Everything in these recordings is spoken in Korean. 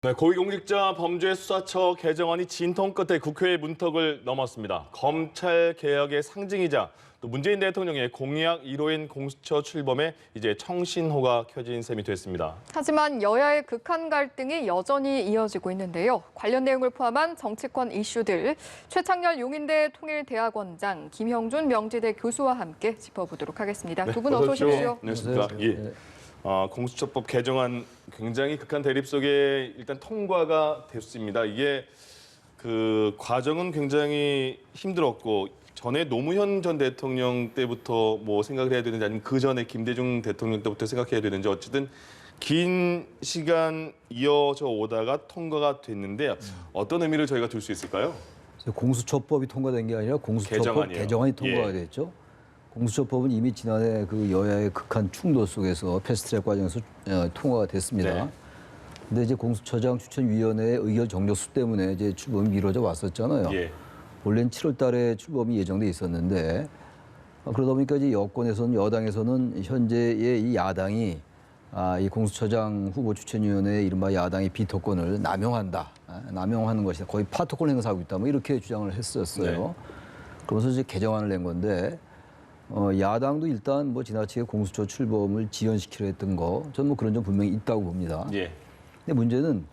네, 고위공직자 범죄수사처 개정안이 진통 끝에 국회 문턱을 넘었습니다. 검찰 개혁의 상징이자 또 문재인 대통령의 공약 1호인 공수처 출범에 이제 청신호가 켜진 셈이 됐습니다. 하지만 여야의 극한 갈등이 여전히 이어지고 있는데요. 관련 내용을 포함한 정치권 이슈들, 최창렬 용인대 통일대학원장, 김형준 명지대 교수와 함께 짚어보도록 하겠습니다. 두 분 어서 오십시오. 안녕하십니까. 예. 공수처법 개정안 굉장히 극한 대립 속에 일단 통과가 됐습니다. 이게 그 과정은 굉장히 힘들었고 전에 노무현 전 대통령 때부터 뭐 생각을 해야 되는지 아니면 그 전에 김대중 대통령 때부터 생각해야 되는지 어쨌든 긴 시간 이어져 오다가 통과가 됐는데 어떤 의미를 저희가 둘 수 있을까요? 공수처법이 통과된 게 아니라 공수처법 개정안이 통과가 됐죠. 공수처법은 이미 지난해 그 여야의 극한 충돌 속에서 패스트트랙 과정에서 통과가 됐습니다. 네. 근데 이제 공수처장 추천위원회의 의결 정력수 때문에 이제 출범이 미뤄져 왔었잖아요. 예. 원래는 7월 달에 출범이 예정돼 있었는데 그러다 보니까 이제 여권에서는 여당에서는 현재의 이 야당이 이 공수처장 후보 추천위원회의 이른바 야당의 비토권을 남용하는 것이다. 거의 파토권 행사하고 있다. 뭐 이렇게 주장을 했었어요. 네. 그러면서 이제 개정안을 낸 건데 야당도 일단 뭐 지나치게 공수처 출범을 지연시키려 했던 거 저는 뭐 그런 점 분명히 있다고 봅니다. 예. 근데 문제는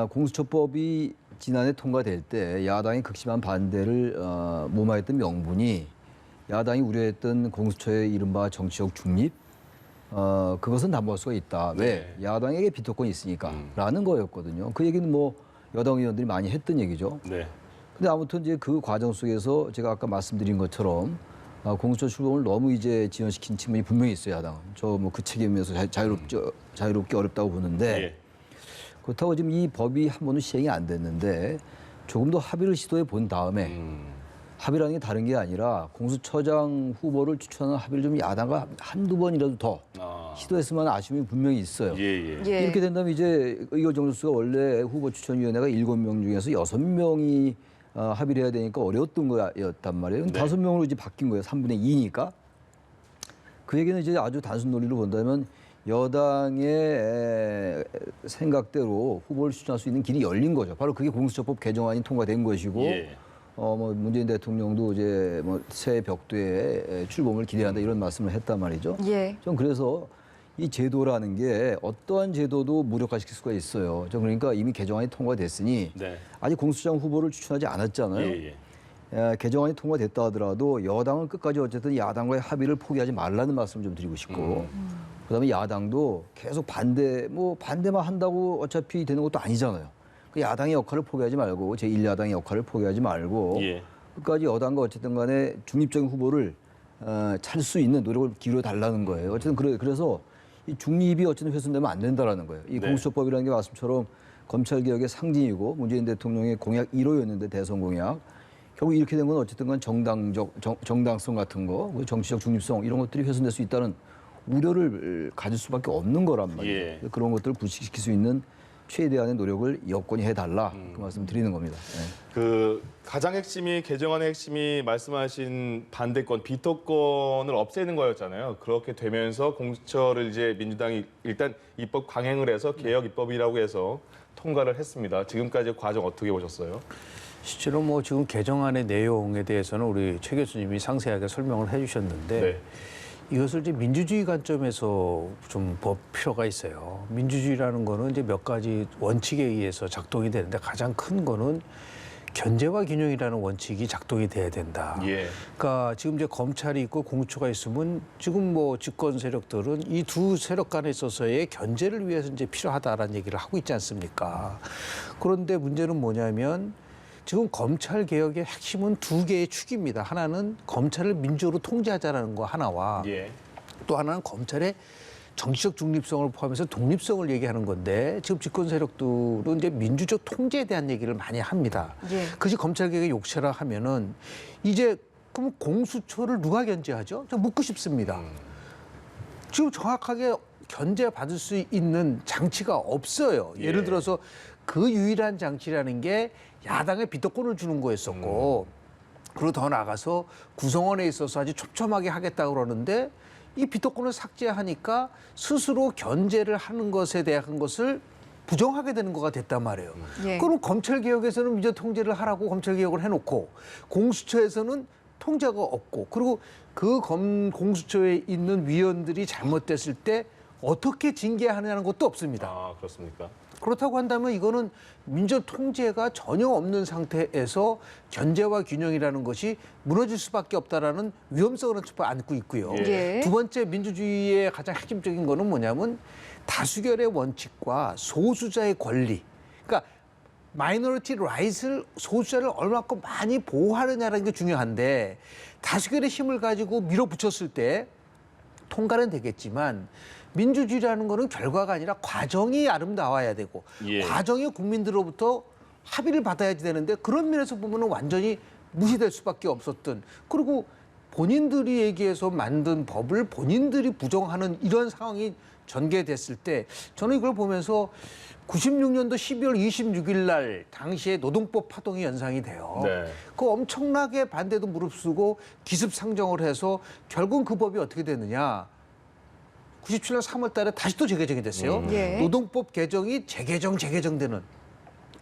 공수처법이 지난해 통과될 때 야당이 극심한 반대를 무마했던 명분이 야당이 우려했던 공수처의 이른바 정치적 중립 그것은 담보할 수가 있다. 왜? 네. 야당에게 비토권이 있으니까 라는 거였거든요. 그 얘기는 뭐 여당 의원들이 많이 했던 얘기죠. 네. 근데 아무튼 이제 그 과정 속에서 제가 아까 말씀드린 것처럼 공수처 출범을 너무 이제 지연시킨 측면이 분명히 있어요, 야당은. 저 뭐 그 책임에서 자유롭게 어렵다고 보는데 예. 그렇다고 지금 이 법이 한 번도 시행이 안 됐는데 조금 더 합의를 시도해 본 다음에 합의라는 게 다른 게 아니라 공수처장 후보를 추천하는 합의를 좀 야당과 한두 번이라도 더 시도했을 만한 아쉬움이 분명히 있어요. 예. 예. 이렇게 된다면 이제 의결 정수가 원래 후보 추천위원회가 7명 중에서 6명이 합의를 해야 되니까 어려웠던 거였단 말이에요. 네. 5명으로 이제 바뀐 거예요. 3분의 2니까. 그 얘기는 이제 아주 단순 논리로 본다면 여당의 생각대로 후보를 추천할 수 있는 길이 열린 거죠. 바로 그게 공수처법 개정안이 통과된 것이고, 예. 뭐 문재인 대통령도 이제 뭐 새 벽두에 출범을 기대한다 이런 말씀을 했단 말이죠. 예. 좀 그래서 이 제도라는 게 어떠한 제도도 무력화시킬 수가 있어요. 저 그러니까 이미 개정안이 통과됐으니 네. 아직 공수처장 후보를 추천하지 않았잖아요. 예. 개정안이 통과됐다 하더라도 여당은 끝까지 어쨌든 야당과의 합의를 포기하지 말라는 말씀을 좀 드리고 싶고 그다음에 야당도 계속 반대만 한다고 어차피 되는 것도 아니잖아요. 그 야당의 역할을 포기하지 말고 제1야당의 역할을 포기하지 말고 예. 끝까지 여당과 어쨌든 간에 중립적인 후보를 찾을 수 있는 노력을 기울여 달라는 거예요. 어쨌든 그래서 이 중립이 어쨌든 훼손되면 안 된다라는 거예요. 이 네. 공수처법이라는 게 말씀처럼 검찰개혁의 상징이고 문재인 대통령의 공약 1호였는데 대선 공약. 결국 이렇게 된 건 어쨌든 간 정당성 같은 거, 정치적 중립성 이런 것들이 훼손될 수 있다는 우려를 가질 수밖에 없는 거란 말이에요. 예. 그런 것들을 불식시킬 수 있는 최대한의 노력을 여건이 해달라 그 말씀 드리는 겁니다. 네. 그 가장 핵심이 개정안의 핵심이 말씀하신 반대권 비토권을 없애는 거였잖아요. 그렇게 되면서 공수처를 이제 민주당이 일단 입법 강행을 해서 개혁 입법이라고 해서 통과를 했습니다. 지금까지 과정 어떻게 보셨어요? 실제로 뭐 지금 개정안의 내용에 대해서는 우리 최 교수님이 상세하게 설명을 해주셨는데 네. 이것을 이제 민주주의 관점에서 좀 볼 필요가 있어요. 민주주의라는 거는 이제 몇 가지 원칙에 의해서 작동이 되는데 가장 큰 거는 견제와 균형이라는 원칙이 작동이 돼야 된다. 예. 그러니까 지금 이제 검찰이 있고 공수처가 있으면 지금 뭐 집권 세력들은 이 두 세력 간에 있어서의 견제를 위해서 이제 필요하다라는 얘기를 하고 있지 않습니까? 그런데 문제는 뭐냐면 지금 검찰 개혁의 핵심은 두 개의 축입니다. 하나는 검찰을 민주로 통제하자라는 거 하나와 예. 또 하나는 검찰의 정치적 중립성을 포함해서 독립성을 얘기하는 건데 지금 집권 세력들은 이제 민주적 통제에 대한 얘기를 많이 합니다. 예. 그것이 검찰 개혁의 욕체라 하면은 이제 그럼 공수처를 누가 견제하죠? 저 묻고 싶습니다. 지금 정확하게 견제받을 수 있는 장치가 없어요. 예를 들어서 그 유일한 장치라는 게 야당의 비토권을 주는 거였었고 그리고 더 나아가서 구성원에 있어서 아주 촘촘하게 하겠다고 그러는데 이 비토권을 삭제하니까 스스로 견제를 하는 것에 대한 것을 부정하게 되는 거가 됐단 말이에요. 예. 그럼 검찰개혁에서는 민주 통제를 하라고 검찰개혁을 해놓고 공수처에서는 통제가 없고 그리고 그 공수처에 있는 위원들이 잘못됐을 때 어떻게 징계하느냐는 것도 없습니다. 아, 그렇습니까? 그렇다고 한다면 이거는 민주 통제가 전혀 없는 상태에서 견제와 균형이라는 것이 무너질 수밖에 없다라는 위험성을 안고 있고요. 예. 두 번째 민주주의의 가장 핵심적인 거는 뭐냐면 다수결의 원칙과 소수자의 권리. 그러니까 마이너리티 라이트를 소수자를 얼마큼 많이 보호하느냐라는 게 중요한데 다수결의 힘을 가지고 밀어붙였을 때 통과는 되겠지만 민주주의라는 거는 결과가 아니라 과정이 아름다워야 되고 예. 과정이 국민들로부터 합의를 받아야지 되는데 그런 면에서 보면은 완전히 무시될 수밖에 없었던 그리고 본인들이 얘기해서 만든 법을 본인들이 부정하는 이런 상황이 전개됐을 때 저는 이걸 보면서 96년도 12월 26일 날 당시에 노동법 파동이 연상이 돼요. 네. 그 엄청나게 반대도 무릅쓰고 기습상정을 해서 결국 그 법이 어떻게 됐느냐. 97년 3월 달에 다시 또 재개정이 됐어요. 예. 노동법 개정이 재개정되는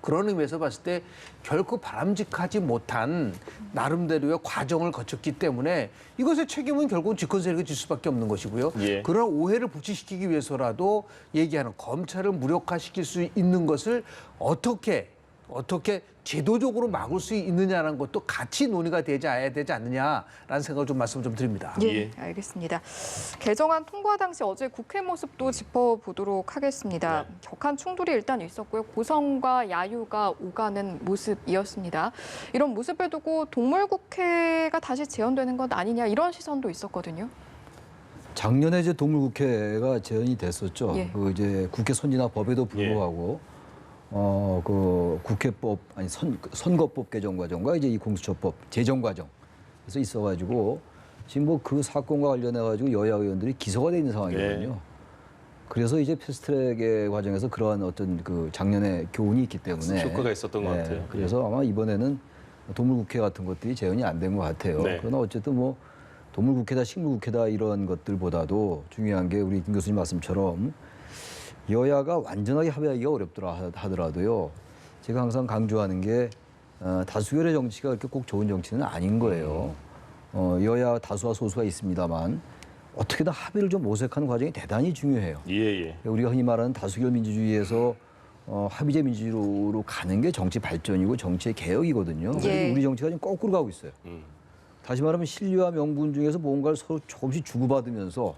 그런 의미에서 봤을 때 결코 바람직하지 못한 나름대로의 과정을 거쳤기 때문에 이것의 책임은 결국은 집권 세력이 질 수밖에 없는 것이고요. 예. 그런 오해를 불식시키기 위해서라도 얘기하는 검찰을 무력화시킬 수 있는 것을 어떻게 제도적으로 막을 수 있느냐라는 것도 같이 논의가 돼야 되지 않느냐라는 생각을 좀 말씀을 좀 드립니다. 예, 예. 알겠습니다. 개정안 통과 당시 어제 국회 모습도 짚어보도록 하겠습니다. 네. 격한 충돌이 일단 있었고요. 고성과 야유가 오가는 모습이었습니다. 이런 모습을 두고 동물국회가 다시 재현되는 것 아니냐 이런 시선도 있었거든요. 작년에 이제 동물국회가 재현이 됐었죠. 예. 그 이제 국회 선진화 법에도 불구하고 그 국회법 아니 선거법 개정 과정과 이제 이 공수처법 제정 과정 그래서 있어가지고 지금 뭐 그 사건과 관련해 가지고 여야 의원들이 기소가 돼 있는 상황이거든요. 예. 그래서 이제 패스트트랙의 과정에서 그러한 어떤 그 작년에 교훈이 있기 때문에 효과가 있었던 것 같아요. 그래서 아마 이번에는 동물국회 같은 것들이 재현이 안 된 것 같아요. 네. 그러나 어쨌든 뭐 동물국회다 식물국회다 이런 것들보다도 중요한 게 우리 김 교수님 말씀처럼 여야가 완전하게 합의하기가 어렵더라 하더라도요. 제가 항상 강조하는 게 다수결의 정치가 그렇게 꼭 좋은 정치는 아닌 거예요. 여야 다수와 소수가 있습니다만 어떻게든 합의를 좀 모색하는 과정이 대단히 중요해요. 예. 우리가 흔히 말하는 다수결 민주주의에서 합의제 민주주의로 가는 게 정치 발전이고 정치의 개혁이거든요. 예. 그런데 우리 정치가 지금 거꾸로 가고 있어요. 다시 말하면 실리와 명분 중에서 뭔가를 서로 조금씩 주고받으면서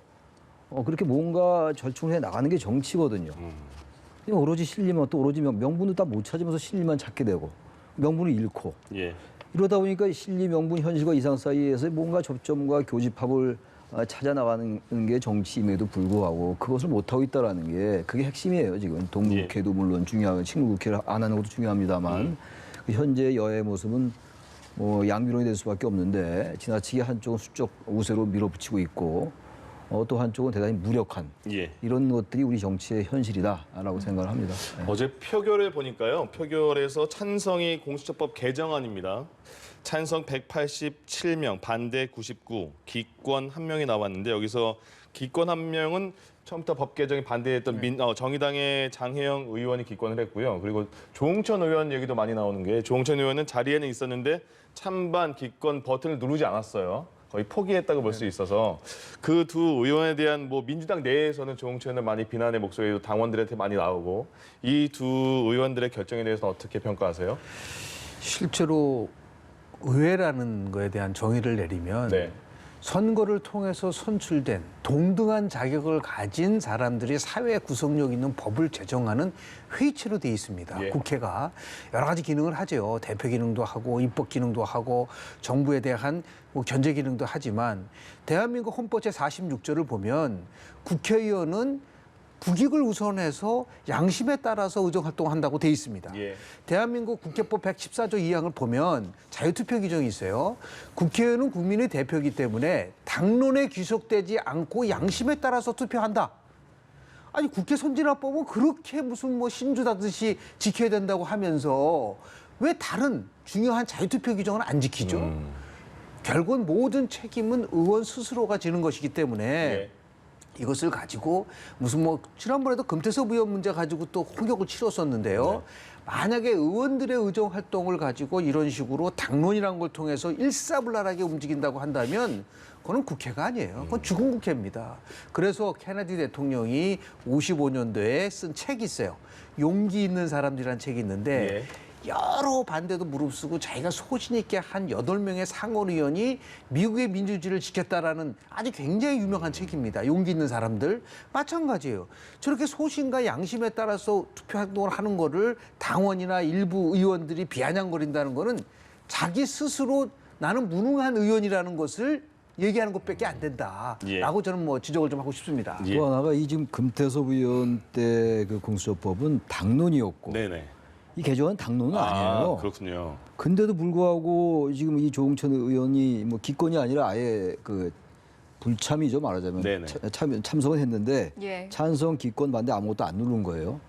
그렇게 뭔가 절충을 해 나가는 게 정치거든요. 그냥 오로지 실리만 또 오로지 명분을 다 못 찾으면서 실리만 찾게 되고 명분을 잃고 예. 이러다 보니까 실리, 명분, 현실과 이상 사이에서 뭔가 접점과 교집합을 찾아 나가는 게 정치임에도 불구하고 그것을 못 하고 있다라는 게 그게 핵심이에요. 지금 동물국회도 물론 중요하고 식물국회를 안 하는 것도 중요합니다만 그 현재 여야의 모습은 뭐 양비론이 될 수밖에 없는데 지나치게 한쪽은 수적 우세로 밀어붙이고 있고 또 한쪽은 대단히 무력한 예. 이런 것들이 우리 정치의 현실이다라고 생각을 합니다. 네. 어제 표결을 보니까요. 표결에서 찬성이 공수처법 개정안입니다. 찬성 187명, 반대 99, 기권 1명이 나왔는데 여기서 기권 1명은 처음부터 법 개정에 반대했던 정의당의 장혜영 의원이 기권을 했고요. 그리고 조홍천 의원 얘기도 많이 나오는 게 조홍천 의원은 자리에는 있었는데 찬반 기권 버튼을 누르지 않았어요. 거의 포기했다고 볼 수 있어서 그 두 의원에 대한 뭐 민주당 내에서는 조홍천 의원을 많이 비난의 목소리도 당원들한테 많이 나오고 이 두 의원들의 결정에 대해서 어떻게 평가하세요? 실제로 의회라는 거에 대한 정의를 내리면 네. 선거를 통해서 선출된 동등한 자격을 가진 사람들이 사회 구성력 있는 법을 제정하는 회의체로 돼 있습니다. 예. 국회가 여러 가지 기능을 하죠. 대표 기능도 하고 입법 기능도 하고 정부에 대한 뭐 견제 기능도 하지만 대한민국 헌법 제46조를 보면 국회의원은 국익을 우선해서 양심에 따라서 의정활동을 한다고 돼 있습니다. 예. 대한민국 국회법 114조 2항을 보면 자유투표 규정이 있어요. 국회의원은 국민의 대표이기 때문에 당론에 귀속되지 않고 양심에 따라서 투표한다. 아니 국회 선진화법은 그렇게 무슨 뭐 신주다듯이 지켜야 된다고 하면서 왜 다른 중요한 자유투표 규정은 안 지키죠? 결국은 모든 책임은 의원 스스로가 지는 것이기 때문에 예. 이것을 가지고 무슨 뭐 지난번에도 금태섭 의원 문제 가지고 또 홍역을 치렀었는데요. 만약에 의원들의 의정 활동을 가지고 이런 식으로 당론이라는 걸 통해서 일사불란하게 움직인다고 한다면 그건 국회가 아니에요. 그건 죽은 국회입니다. 그래서 케네디 대통령이 55년도에 쓴 책이 있어요. 용기 있는 사람들이라는 책이 있는데 여러 반대도 무릅쓰고 자기가 소신 있게 한 8명의 상원 의원이 미국의 민주주의를 지켰다라는 아주 굉장히 유명한 책입니다. 용기 있는 사람들. 마찬가지예요. 저렇게 소신과 양심에 따라서 투표 활동을 하는 거를 당원이나 일부 의원들이 비아냥거린다는 거는 자기 스스로 나는 무능한 의원이라는 것을 얘기하는 것밖에 안 된다라고 저는 뭐 지적을 좀 하고 싶습니다. 또 하나가 이 지금 금태섭 의원 때 그 공수처법은 당론이었고 네네. 이 개정은 당론은 아니에요. 그렇군요. 근데도 불구하고 지금 이 조홍천 의원이 뭐 기권이 아니라 아예 그 불참이죠, 말하자면. 네네. 참석은 했는데 예. 찬성, 기권, 반대 아무것도 안 누른 거예요.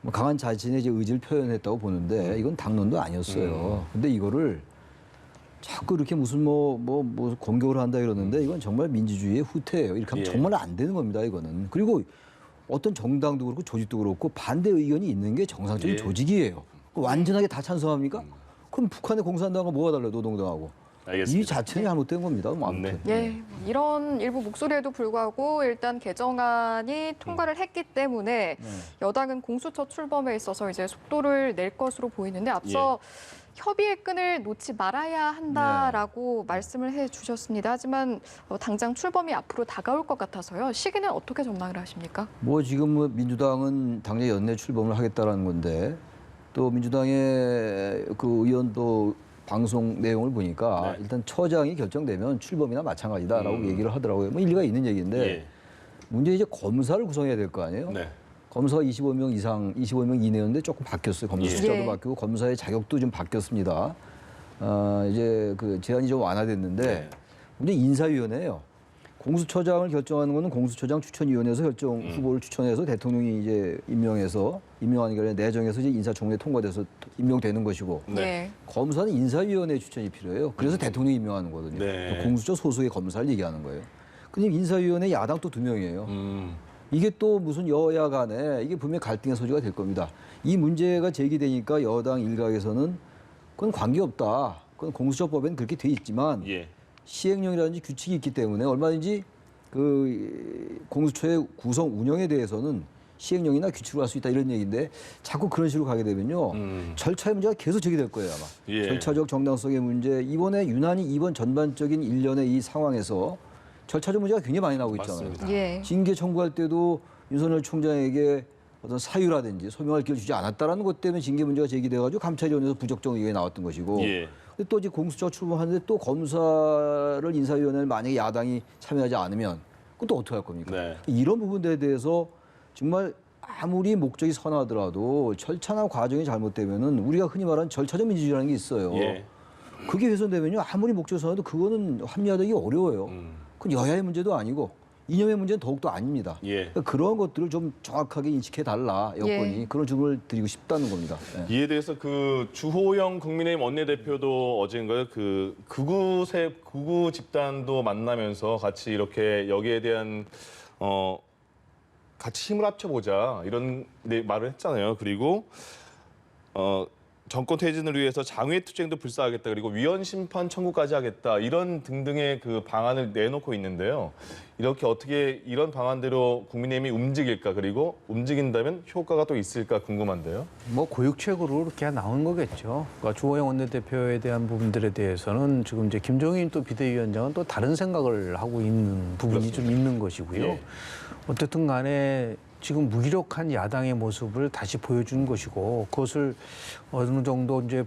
뭐 강한 자신의 이제 의지를 표현했다고 보는데 이건 당론도 아니었어요. 근데 이거를 자꾸 이렇게 무슨 뭐 공격을 한다 이러는데 이건 정말 민주주의의 후퇴예요. 이렇게 하면 정말 안 되는 겁니다, 이거는. 그리고 어떤 정당도 그렇고 조직도 그렇고 반대 의견이 있는 게 정상적인 조직이에요. 완전하게 다 찬성합니까? 그럼 북한의 공산당과 뭐가 달라요, 노동당하고? 알겠습니다. 이 자체는 잘못된 겁니다. 뭐 아무튼. 예, 이런 일부 목소리에도 불구하고 일단 개정안이 통과를 했기 때문에 여당은 공수처 출범에 있어서 이제 속도를 낼 것으로 보이는데 앞서 협의의 끈을 놓지 말아야 한다라고 말씀을 해주셨습니다. 하지만 당장 출범이 앞으로 다가올 것 같아서요. 시기는 어떻게 전망을 하십니까? 뭐 지금 뭐 민주당은 당내 연내 출범을 하겠다라는 건데 또 민주당의 그 의원도 방송 내용을 보니까 일단 처장이 결정되면 출범이나 마찬가지다라고 얘기를 하더라고요. 뭐 일리가 있는 얘기인데 문제 이제 검사를 구성해야 될 거 아니에요? 네. 검사가 25명 이상, 25명 이내였는데 조금 바뀌었어요. 검사 숫자도 예. 바뀌고 검사의 자격도 좀 바뀌었습니다. 이제 그 제한이 좀 완화됐는데 근데 인사위원회예요. 공수처장을 결정하는 거는 공수처장 추천위원회에서 결정 후보를 추천해서 대통령이 이제 임명하는 게 아니라 내정해서 이제 인사청문회 통과돼서 임명되는 것이고 네. 검사는 인사위원회 추천이 필요해요. 그래서 대통령이 임명하는 거거든요. 네. 공수처 소속의 검사를 얘기하는 거예요. 근데 인사위원회 야당 또 2명이에요. 이게 또 무슨 여야 간에 이게 분명히 갈등의 소지가 될 겁니다. 이 문제가 제기되니까 여당 일각에서는 그건 관계없다. 그건 공수처법에는 그렇게 돼 있지만 시행령이라든지 규칙이 있기 때문에 얼마든지 그 공수처의 구성 운영에 대해서는 시행령이나 규칙으로 할 수 있다 이런 얘기인데 자꾸 그런 식으로 가게 되면요. 절차의 문제가 계속 제기될 거예요 아마. 절차적 정당성의 문제. 이번에 유난히 이번 전반적인 일련의 이 상황에서 절차적 문제가 굉장히 많이 나오고 있잖아요. 예. 징계 청구할 때도 윤석열 총장에게 어떤 사유라든지 소명할 기회를 주지 않았다라는 것 때문에 징계 문제가 제기돼가지고 감찰위원회에서 부적정 의견이 나왔던 것이고 근데 또 이제 공수처 출범하는데 또 검사를 인사위원회를 만약에 야당이 참여하지 않으면 그건 또 어떻게 할 겁니까? 이런 부분들에 대해서 정말 아무리 목적이 선하더라도 절차나 과정이 잘못되면은 우리가 흔히 말하는 절차적 민주주의라는 게 있어요. 그게 훼손되면요 아무리 목적이 선해도 그거는 합리화되기 어려워요. 그건 여야의 문제도 아니고 이념의 문제는 더욱더 아닙니다. 그러니까 그런 것들을 좀 정확하게 인식해달라 여건이 그런 주문을 드리고 싶다는 겁니다. 이에 대해서 그 주호영 국민의힘 원내대표도 어제인가요? 그 극우 집단도 만나면서 같이 이렇게 여기에 대한 같이 힘을 합쳐보자 이런 말을 했잖아요. 그리고 정권 퇴진을 위해서 장외투쟁도 불사하겠다. 그리고 위헌 심판 청구까지 하겠다. 이런 등등의 그 방안을 내놓고 있는데요. 이렇게 어떻게 이런 방안대로 국민의힘이 움직일까? 그리고 움직인다면 효과가 또 있을까 궁금한데요. 뭐 고육책으로 이렇게 나온 거겠죠. 그러니까 주호영 원내대표에 대한 부분들에 대해서는 지금 이제 김종인 또 비대위원장은 또 다른 생각을 하고 있는 부분이 좀 있는 것이고요. 어쨌든 간에 지금 무기력한 야당의 모습을 다시 보여준 것이고 그것을 어느 정도 이제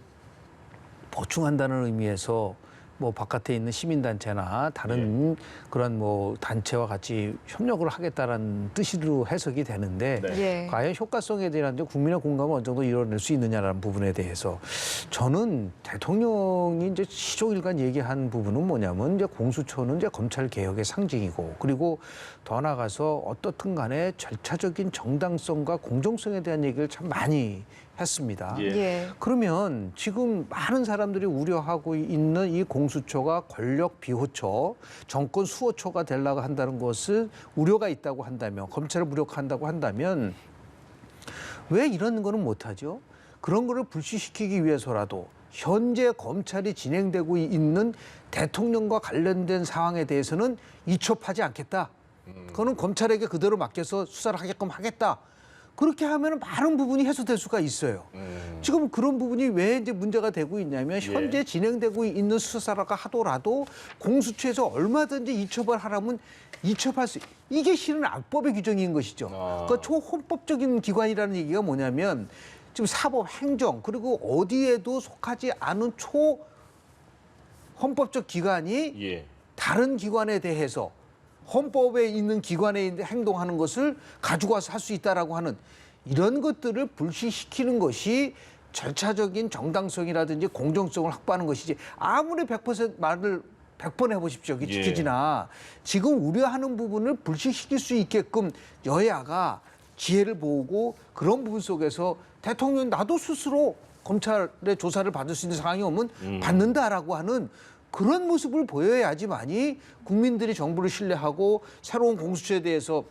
보충한다는 의미에서 뭐 바깥에 있는 시민단체나 다른 그런 뭐 단체와 같이 협력을 하겠다라는 뜻으로 해석이 되는데 과연 효과성에 대한 국민의 공감을 어느 정도 이뤄낼 수 있느냐라는 부분에 대해서 저는 대통령이 이제 시종일관 얘기한 부분은 뭐냐면 이제 공수처는 이제 검찰 개혁의 상징이고 그리고 더 나아가서 어떻든 간에 절차적인 정당성과 공정성에 대한 얘기를 참 많이 했습니다. 예. 예. 그러면 지금 많은 사람들이 우려하고 있는 이 공수처가 권력 비호처, 정권 수호처가 되려고 한다는 것을 우려가 있다고 한다면, 검찰을 무력화한다고 한다면 왜 이런 거는 못하죠? 그런 거를 불씨시키기 위해서라도 현재 검찰이 진행되고 있는 대통령과 관련된 상황에 대해서는 이첩하지 않겠다. 그거는 검찰에게 그대로 맡겨서 수사를 하게끔 하겠다. 그렇게 하면 많은 부분이 해소될 수가 있어요. 지금 그런 부분이 왜 이제 문제가 되고 있냐면 현재 진행되고 있는 수사라고 하더라도 공수처에서 얼마든지 이첩을 하라면 이첩할 수 이게 실은 악법의 규정인 것이죠. 그러니까 초헌법적인 기관이라는 얘기가 뭐냐면 지금 사법, 행정 그리고 어디에도 속하지 않은 초헌법적 기관이 예. 다른 기관에 대해서 헌법에 있는 기관에 행동하는 것을 가지고 와서 할 수 있다라고 하는 이런 것들을 불시시키는 것이 절차적인 정당성이라든지 공정성을 확보하는 것이지 아무리 100% 말을 100번 해보십시오. 그게 예. 지켜지나 지금 우려하는 부분을 불시시킬 수 있게끔 여야가 지혜를 보고 그런 부분 속에서 대통령 나도 스스로 검찰의 조사를 받을 수 있는 상황이 오면 받는다라고 하는 그런 모습을 보여야지만이 국민들이 정부를 신뢰하고 새로운 공수처에 대해서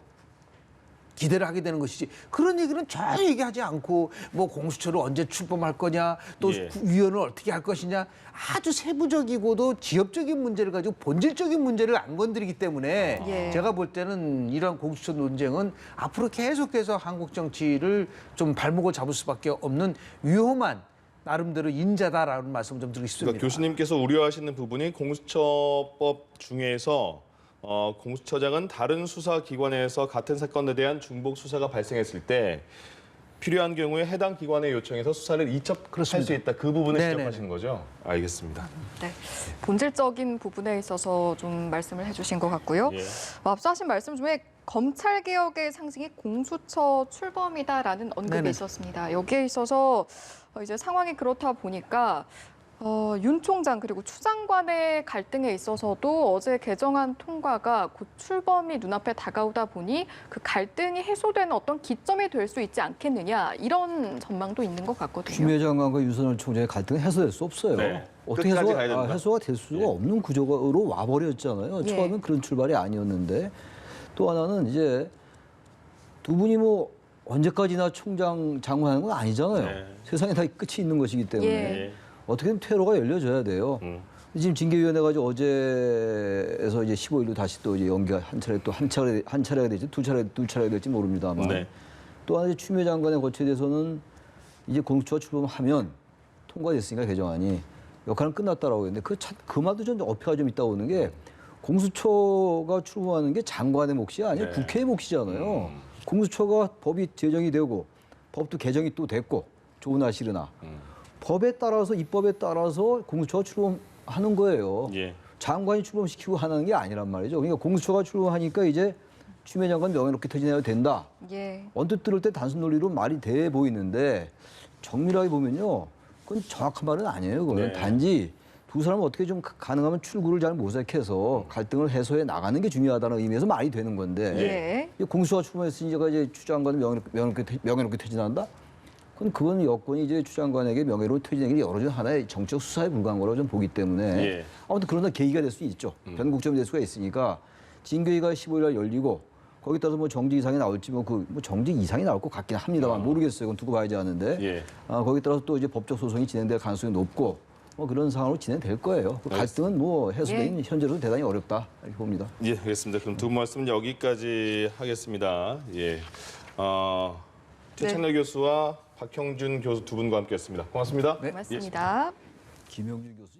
기대를 하게 되는 것이지 그런 얘기는 전혀 얘기하지 않고 뭐 공수처를 언제 출범할 거냐 또 예. 위원을 어떻게 할 것이냐 아주 세부적이고도 지엽적인 문제를 가지고 본질적인 문제를 안 건드리기 때문에 예. 제가 볼 때는 이런 공수처 논쟁은 앞으로 계속해서 한국 정치를 좀 발목을 잡을 수밖에 없는 위험한 나름대로 인자다라는 말씀을 좀 드리고 싶습니다. 그러니까 교수님께서 우려하시는 부분이 공수처법 중에서 공수처장은 다른 수사기관에서 같은 사건에 대한 중복 수사가 발생했을 때 필요한 경우에 해당 기관의 요청에서 수사를 이첩할 그렇습니다. 수 있다. 그 부분을 네네. 지적하시는 거죠? 알겠습니다. 네, 본질적인 부분에 있어서 좀 말씀을 해주신 것 같고요. 예. 앞서 하신 말씀 중에 검찰 개혁의 상징이 공수처 출범이다라는 언급이 네네. 있었습니다. 여기에 있어서 이제 상황이 그렇다 보니까 윤 총장 그리고 추 장관의 갈등에 있어서도 어제 개정안 통과가 곧 출범이 눈앞에 다가오다 보니 그 갈등이 해소되는 어떤 기점이 될 수 있지 않겠느냐 이런 전망도 있는 것 같거든요. 추미애 장관과 윤석열 총장의 갈등은 해소될 수 없어요. 네. 어떻게 끝까지 가야 된다. 해소가 될 수가 예. 없는 구조로 와버렸잖아요. 예. 처음엔 그런 출발이 아니었는데 또 하나는 이제 두 분이 뭐 언제까지나 총장 장관하는 건 아니잖아요. 네. 세상에 다 끝이 있는 것이기 때문에 예. 어떻게든 퇴로가 열려져야 돼요. 지금 징계위원회 가지고 어제에서 이제 15일로 다시 또 이제 연기가 한 차례가 될지 두 차례가 될지 모릅니다만 네. 또 하나 이제 추미애 장관의 거치에 대해서는 이제 공수처가 출범하면 통과됐으니까 개정안이 역할은 끝났다라고 했는데 그 말도 좀 어폐가 좀 있다고 하는 게 공수처가 출범하는 게 장관의 몫이 아니에요. 네. 국회의 몫이잖아요. 공수처가 법이 제정이 되고 법도 개정이 또 됐고 좋으나 싫으나 법에 따라서 입법에 따라서 공수처가 출범하는 거예요. 예. 장관이 출범시키고 하는 게 아니란 말이죠. 그러니까 공수처가 출범하니까 이제 추미애 장관 명예롭게 퇴진해야 된다. 예. 언뜻 들을 때 단순 논리로 말이 돼 보이는데 정밀하게 보면요. 그건 정확한 말은 아니에요. 그건 네. 단지 두 사람은 어떻게 좀 가능하면 출구를 잘 모색해서 갈등을 해소해 나가는 게 중요하다는 의미에서 말이 되는 건데 예. 공수처가 출범했으니까 이제 추 장관은 명예롭게 퇴진한다? 그건 여권이 이제 추 장관에게 명예로 퇴진하기 여러 중 하나의 정치적 수사에 불과한 거라고 좀 보기 때문에 예. 아무튼 그러나 계기가 될 수 있죠. 변곡점이 될 수가 있으니까 징계위가 15일 날 열리고 거기에 따라서 뭐 정직 이상이 나올지 뭐 정직 이상이 나올 것 같긴 합니다만 모르겠어요. 그건 두고 봐야지 하는데 예. 거기에 따라서 또 이제 법적 소송이 진행될 가능성이 높고 뭐 그런 상황으로 진행될 거예요. 그 갈등은 뭐 해소되긴 현재로도 대단히 어렵다 이렇게 봅니다. 예, 알겠습니다. 그럼 두 분 말씀 여기까지 하겠습니다. 예. 최창렬 교수와 박형준 교수 두 분과 함께했습니다. 고맙습니다. 고맙습니다. 김영준 교수.